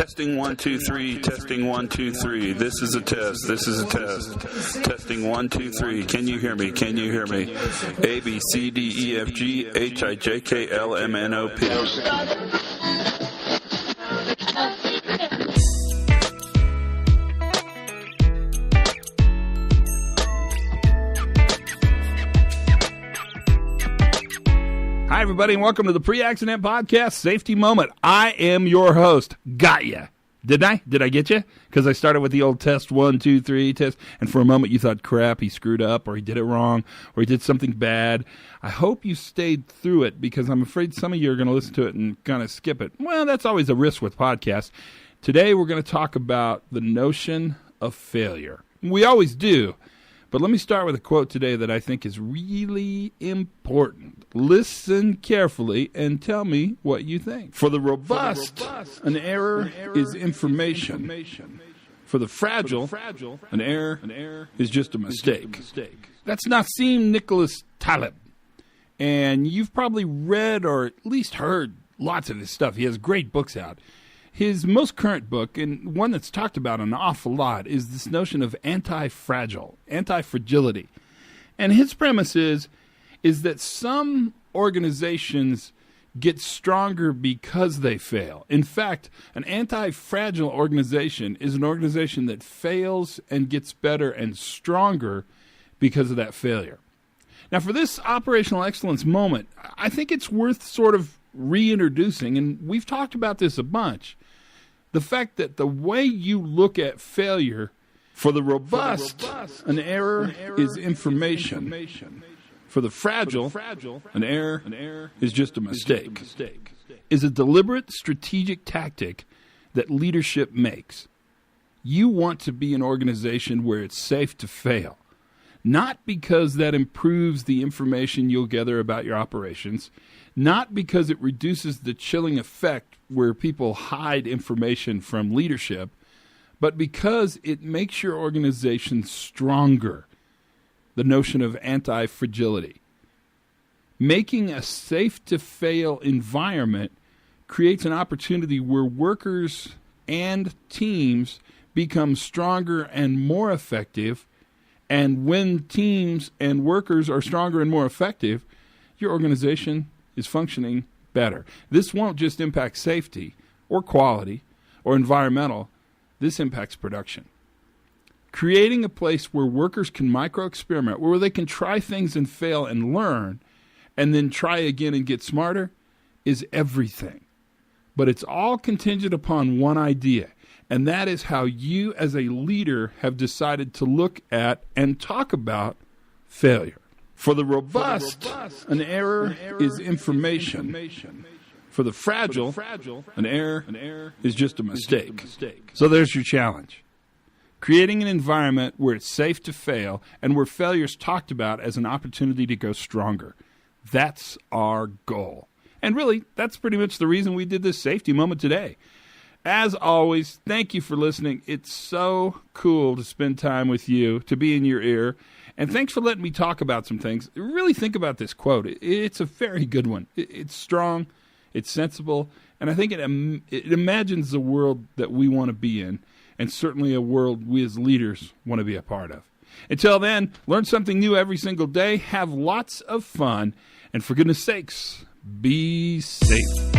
Testing 1 2 3. Testing 1 2 3. This is a test. This is a test. Testing 1 2 3. Can you hear me? Can you hear me? A B C D E F G H I J K L M N O P. Hi, everybody, and welcome to the Pre-Accident Podcast, Safety Moment. I am your host. Got ya. Did I? Did I get you? Because I started with the old test 1 2 3 test, and for a moment you thought, crap, he screwed up, or he did it wrong, or he did something bad. I hope you stayed through it, because I'm afraid some of you are going to listen to it and kind of skip it. Well, that's always a risk with podcasts. Today we're going to talk about the notion of failure. We always do. But let me start with a quote today that I think is really important. Listen carefully and tell me what you think. For the robust, an error is information. For the fragile, an error is just a mistake. That's Nassim Nicholas Taleb. And you've probably read or at least heard lots of his stuff. He has great books out. His most current book, and one that's talked about an awful lot, is this notion of AntiFragile, anti-fragility. And his premise is that some organizations get stronger because they fail. In fact, an anti-fragile organization is an organization that fails and gets better and stronger because of that failure. Now, for this operational excellence moment, I think it's worth sort of reintroducing, and we've talked about this a bunch, the fact that the way you look at failure, for the robust, an error is information. For the fragile, an error is just a mistake. Is a deliberate strategic tactic that leadership makes. You want to be an organization where it's safe to fail, not because that improves the information you'll gather about your operations, not because it reduces the chilling effect where people hide information from leadership, but because it makes your organization stronger. The notion of anti-fragility. Making a safe-to-fail environment creates an opportunity where workers and teams become stronger and more effective, and when teams and workers are stronger and more effective, your organization is functioning better. This won't just impact safety or quality or environmental. This impacts production. Creating a place where workers can micro-experiment, where they can try things and fail and learn, and then try again and get smarter, is everything. But it's all contingent upon one idea, and that is how you as a leader have decided to look at and talk about failure. For the robust, an error is information. For the fragile, an error is just a mistake. So there's your challenge. Creating an environment where it's safe to fail and where failure is talked about as an opportunity to go stronger. That's our goal. And really, that's pretty much the reason we did this safety moment today. As always, thank you for listening. It's so cool to spend time with you, to be in your ear. And thanks for letting me talk about some things. Really think about this quote. It's a very good one. It's strong, it's sensible, and I think it imagines the world that we want to be in, and certainly a world we as leaders want to be a part of. Until then, learn something new every single day, have lots of fun, and for goodness sakes, be safe.